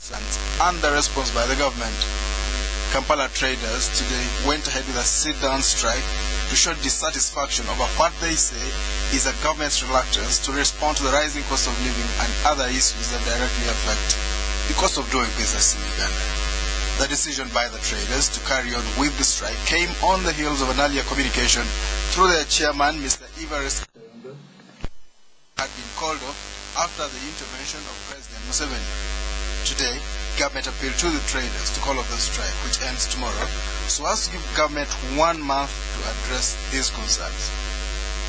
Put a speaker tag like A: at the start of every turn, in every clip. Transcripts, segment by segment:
A: and the response by the government. Kampala traders today went ahead with a sit-down strike to show dissatisfaction over what they say is a government's reluctance to respond to the rising cost of living and other issues that directly affect the cost of doing business in Uganda. The decision by the traders to carry on with the strike came on the heels of an earlier communication through their chairman, Mr. Evarist, had been called off after the intervention of President Museveni. Today, government appealed to the traders to call off the strike, which ends tomorrow, so as to give government 1 month to address these concerns.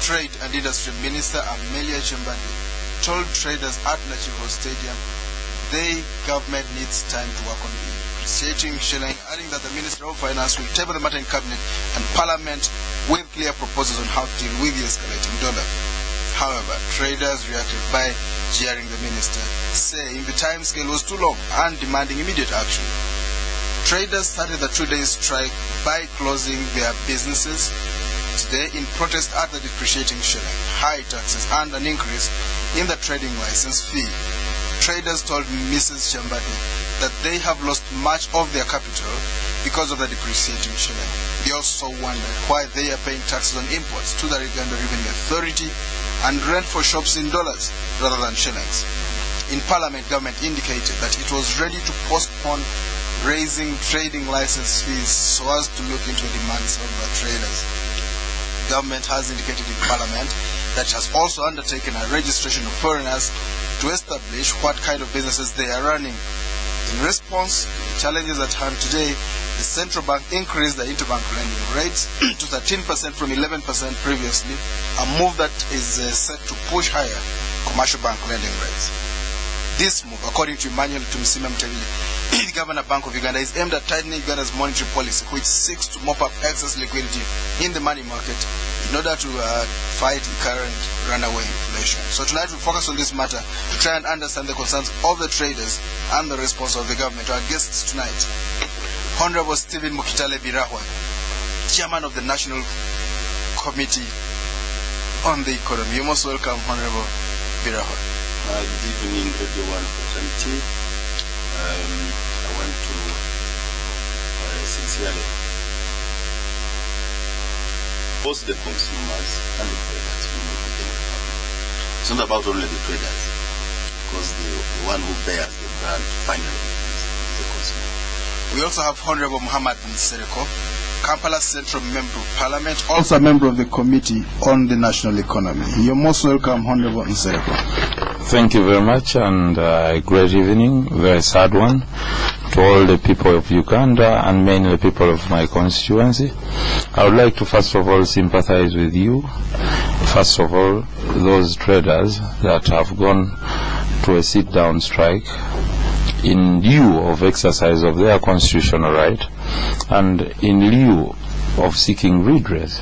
A: Trade and Industry Minister Amelia Chembandi told traders at Nachivo Stadium the government needs time to work on the depreciating shilling, adding that the Minister of Finance will table the matter in Cabinet and Parliament with clear proposals on how to deal with the escalating dollar. However, traders reacted by jeering the minister, saying the time scale was too long and demanding immediate action. Traders started the 2-day strike by closing their businesses today in protest at the depreciating shilling, high taxes and an increase in the trading license fee. Traders told Mrs. Chembadi that they have lost much of their capital because of the depreciating shilling. They also wondered why they are paying taxes on imports to the Uganda Revenue Authority and rent for shops in dollars rather than shillings. In Parliament, government indicated that it was ready to postpone raising trading license fees so as to look into the demands of the traders. Government has indicated in Parliament that it has also undertaken a registration of foreigners to establish what kind of businesses they are running. In response to the challenges at hand today, the central bank increased the interbank lending rates to 13% from 11% previously, a move that is set to push higher commercial bank lending rates. This move, according to Emmanuel Tumisime Mutevile, the Governor Bank of Uganda, is aimed at tightening Uganda's monetary policy, which seeks to mop up excess liquidity in the money market in order to fight the current runaway inflation. So tonight we focus on this matter to try and understand the concerns of the traders and the response of the government. Our guests tonight, Honorable Stephen Mukitale Birahwa, Chairman of the National Committee on the Economy. You're most welcome, Honorable Birahwa.
B: Good evening, everyone. I want to sincerely both the consumers and the traders. It's not about only the traders, because the one who bears the brand finally is the consumer.
A: We also have Honorable Muhammad Nsereko, Kampala Central Member of Parliament, also a member of the Committee on the National Economy. You're most welcome, Honorable Nsereko.
C: Thank you very much, and a great evening, very sad one, to all the people of Uganda and mainly the people of my constituency. I would like to first of all sympathize with you, first of all those traders that have gone to a sit-down strike in lieu of exercise of their constitutional right and in lieu of seeking redress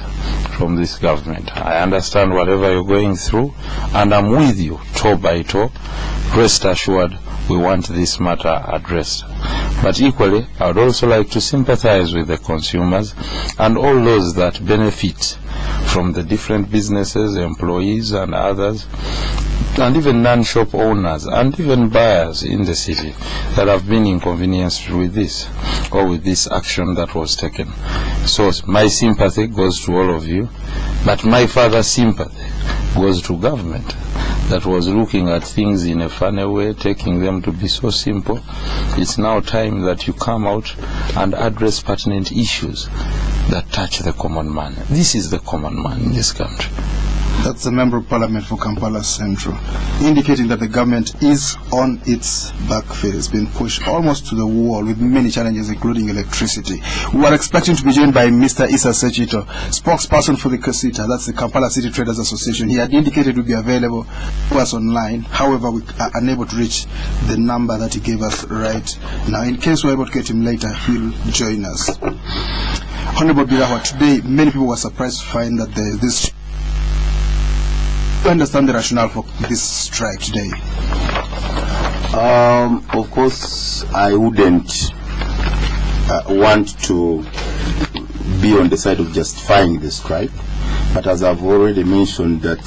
C: from this government. I understand whatever you're going through, and I'm with you toe by toe. Rest assured, we want this matter addressed. But equally, I would also like to sympathize with the consumers and all those that benefit from the different businesses, employees and others, and even non-shop owners and even buyers in the city that have been inconvenienced with this or with this action that was taken. So my sympathy goes to all of you, but my further sympathy goes to government that was looking at things in a funny way, taking them to be so simple. It's now time that you come out and address pertinent issues that touch the common man. This is the common man in this country.
A: That's the Member of Parliament for Kampala Central, indicating that the government is on its back foot. It's been pushed almost to the wall with many challenges, including electricity. We are expecting to be joined by Mr. Issa Sechito, spokesperson for the KASITA, that's the Kampala City Traders Association. He had indicated to be available to us online. However, we are unable to reach the number that he gave us right now. In case we're able to get him later, he'll join us. Honorable Birahwa, today many people were surprised to find that this. Do you understand the rationale for this strike today?
B: Of course, I wouldn't want to be on the side of justifying the strike, but as I've already mentioned that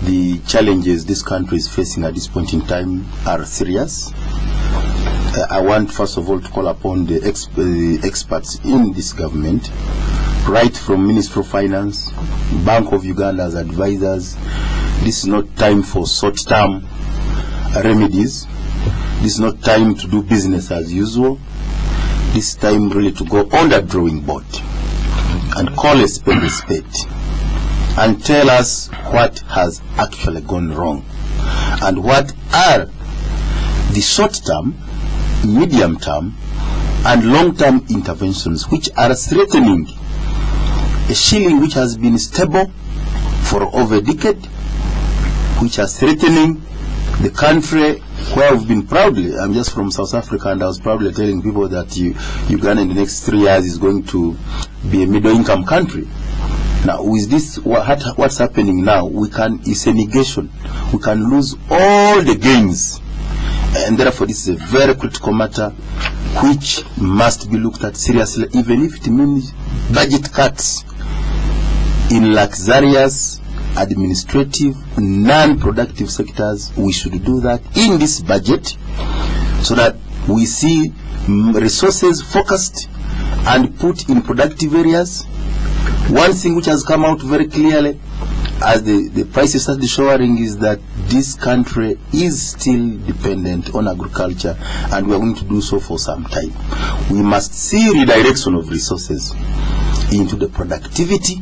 B: the challenges this country is facing at this point in time are serious. I want first of all to call upon the experts in this government, right from Ministry of Finance, Bank of Uganda as advisors. This is not time for short-term remedies. This is not time to do business as usual. This is time really to go on the drawing board and call a spade and tell us what has actually gone wrong and what are the short-term, medium-term and long-term interventions which are threatening a shilling which has been stable for over a decade, which are threatening the country where we've been proudly, I'm just from South Africa, and I was proudly telling people that Uganda in the next 3 years is going to be a middle-income country. Now, with this, what's happening now, it's a negation. We can lose all the gains. And therefore, this is a very critical matter which must be looked at seriously, even if it means budget cuts in luxurious, administrative, non-productive sectors. We should do that in this budget so that we see resources focused and put in productive areas. One thing which has come out very clearly as the prices start showing is that this country is still dependent on agriculture, and we are going to do so for some time. We must see redirection of resources into the productivity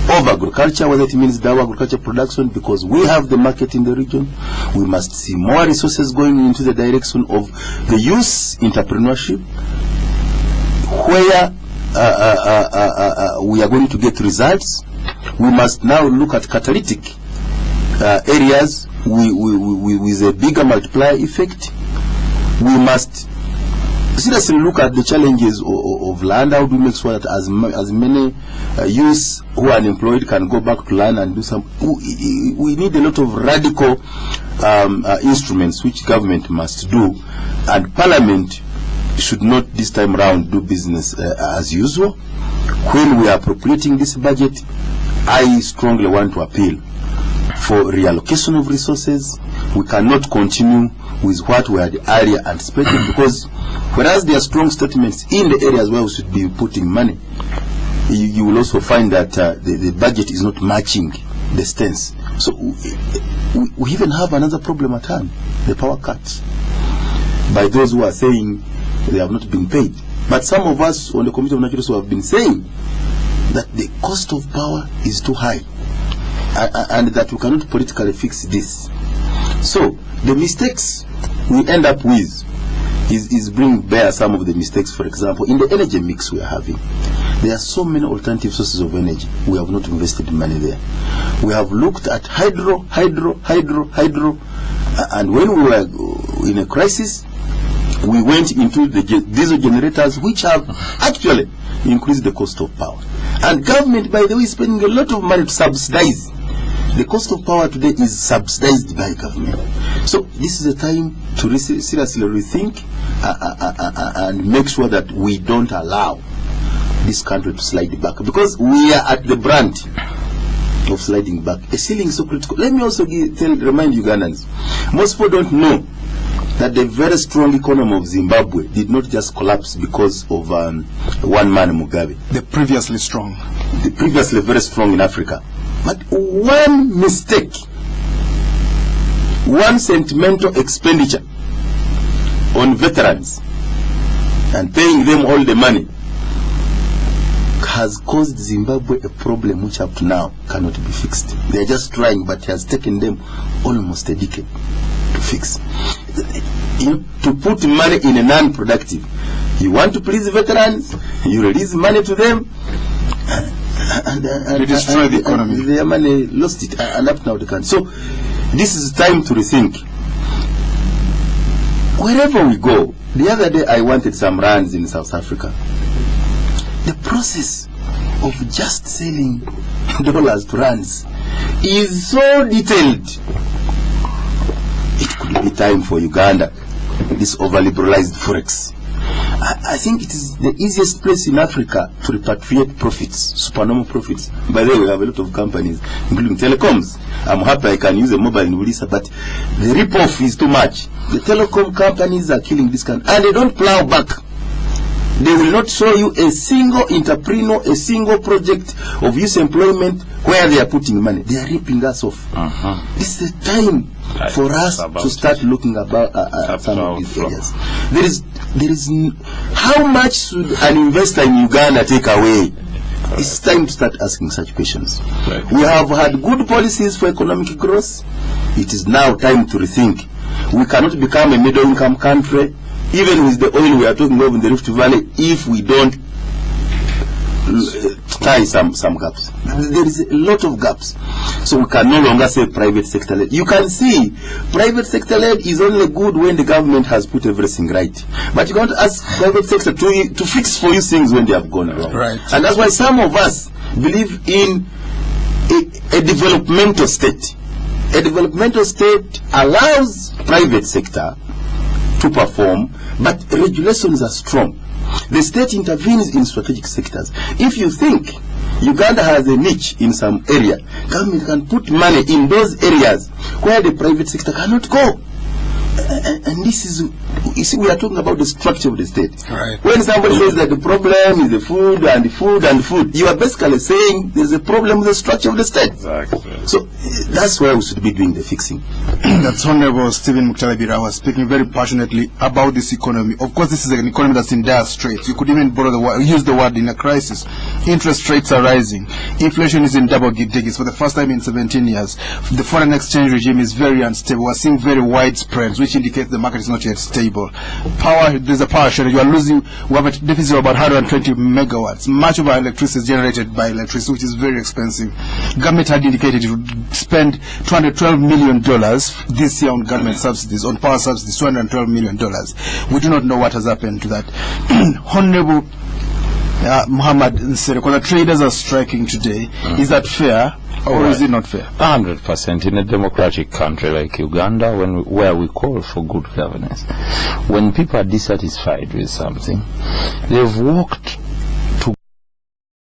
B: of agriculture, whether it means our agriculture production, because we have the market in the region. We must see more resources going into the direction of the youth entrepreneurship, where we are going to get results. We must now look at catalytic areas with a bigger multiplier effect. We must seriously look at the challenges of land. How do we make sure that as many youths who are unemployed can go back to land and do some? We need a lot of radical instruments which government must do, and Parliament should not this time around do business as usual. When we are appropriating this budget, I strongly want to appeal for reallocation of resources. We cannot continue with what we had earlier anticipated, because whereas there are strong statements in the areas where we should be putting money, you will also find that the budget is not matching the stance. So we even have another problem at hand, the power cuts by those who are saying they have not been paid. But some of us on the Committee of Natural Resources have been saying that the cost of power is too high, and that we cannot politically fix this. So the mistakes we end up with is bring bare some of the mistakes. For example, in the energy mix we are having, there are so many alternative sources of energy. We have not invested money there. We have looked at hydro, and when we were in a crisis, we went into the diesel generators, which have actually increased the cost of power. And government, by the way, is spending a lot of money to subsidize. The cost of power today is subsidized by government. So this is a time to seriously rethink and make sure that we don't allow this country to slide back, because we are at the brunt of sliding back. A ceiling is so critical. Let me also remind Ugandans, most people don't know that the very strong economy of Zimbabwe did not just collapse because of one man, Mugabe.
A: The previously strong.
B: The previously very strong in Africa. But one mistake, one sentimental expenditure on veterans and paying them all the money has caused Zimbabwe a problem which up to now cannot be fixed. They are just trying, but it has taken them almost a decade to fix. To put money in a non-productive. You want to please the veterans, you release money to them, and
A: destroy the economy.
B: Their money lost it, and up now they can't. So this is time to rethink. Wherever we go, the other day I wanted some rands in South Africa. The process of just selling dollars to rands is so detailed. It could be time for Uganda, this over-liberalized forex, I think it is the easiest place in Africa to repatriate profits, supernormal profits. By the way, we have a lot of companies, including telecoms. I'm happy I can use a mobile in Ulisa, but the rip-off is too much. The telecom companies are killing this country, and they don't plow back. They will not show you a single entrepreneur, a single project of youth employment where they are putting money. They are ripping us off. This is the time for us to start looking about some of these areas. How much should an investor in Uganda take away? It's time to start asking such questions. We have had good policies for economic growth. It is now time to rethink. We cannot become a middle-income country, even with the oil we are talking about in the Rift Valley, if we don't tie some gaps. There is a lot of gaps. So we can no longer say private sector led. You can see private sector led is only good when the government has put everything right. But you can't ask private sector to fix for you things when they have gone wrong.
A: Right.
B: And that's why some of us believe in a developmental state. A developmental state allows private sector to perform, but regulations are strong. The state intervenes in strategic sectors. If you think Uganda has a niche in some area, government can put money in those areas where the private sector cannot go. And this is, you see, we are talking about the structure of the state.
A: Right.
B: When somebody says that the problem is the food and the food and the food, you are basically saying there's a problem with the structure of the state.
C: Exactly.
B: So that's where we should be doing the fixing.
A: That's Honorable Stephen Mukyala was speaking very passionately about this economy. Of course, this is an economy that's in dire straits. You could even use the word in a crisis. Interest rates are rising. Inflation is in double digits for the first time in 17 years. The foreign exchange regime is very unstable. We're seeing very wide spreads, which indicates the market is not yet stable. Power, there's a power shortage. We have a deficit of about 120 megawatts. Much of our electricity is generated by electricity, which is very expensive. Government had indicated it would spend $212 million this year on government subsidies, on power subsidies, $212 million. We do not know what has happened to that. Honorable Muhammad Nsereko, the traders are striking today. Is that fair? Or is it not fair?
C: 100% in a democratic country like Uganda, where we call for good governance. When people are dissatisfied with something, they've worked